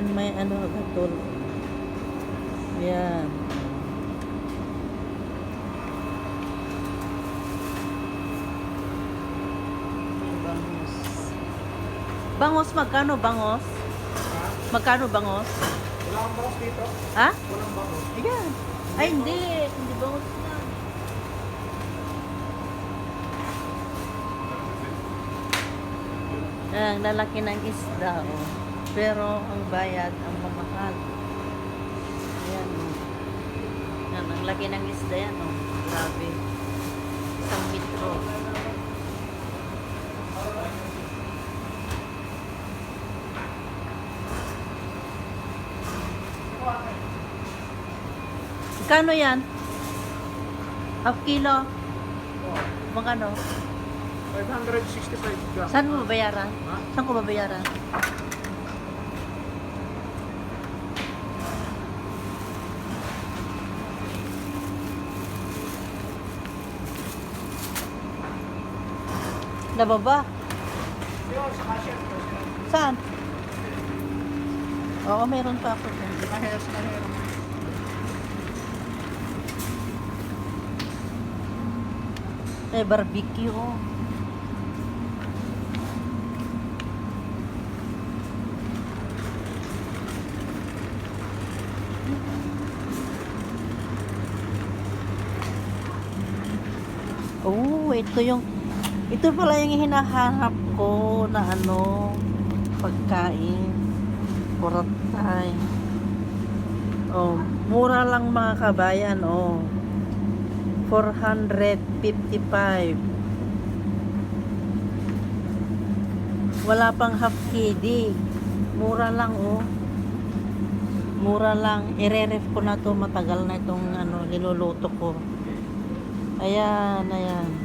Ayan, may ano, gatol. Ayan. Bangos. Bangos, magkano bangos? Ha? Magkano bangos? Wala kang bangus dito? Ha? Walang bangus. Ayan. Ay, hindi. Hindi bangos na. Ayan, lalaki ng isda, oh. Pero ang bayad, ang mamahal. Ayan, oh. Ayan, ang laki ng isda yan, oh. Grabe. Isang metro. Kano yan? Half kilo? Magkano? 565 grams. Saan mo babayaran? Ha? Saan ko babayaran? Nababa? Yun, sa cashier. Saan? Oo, meron pa ako. Sa cashier. Barbecue, oh. Oh, ito pala yung hinahanap ko na ano, pagkain. Kuratay. Oh, mura lang mga kabayan, oh. 455. Wala pang half KD. Mura lang, oh. Mura lang. Ire-ref ko na to, matagal na itong ano, niluluto ko. Ayan, ayan.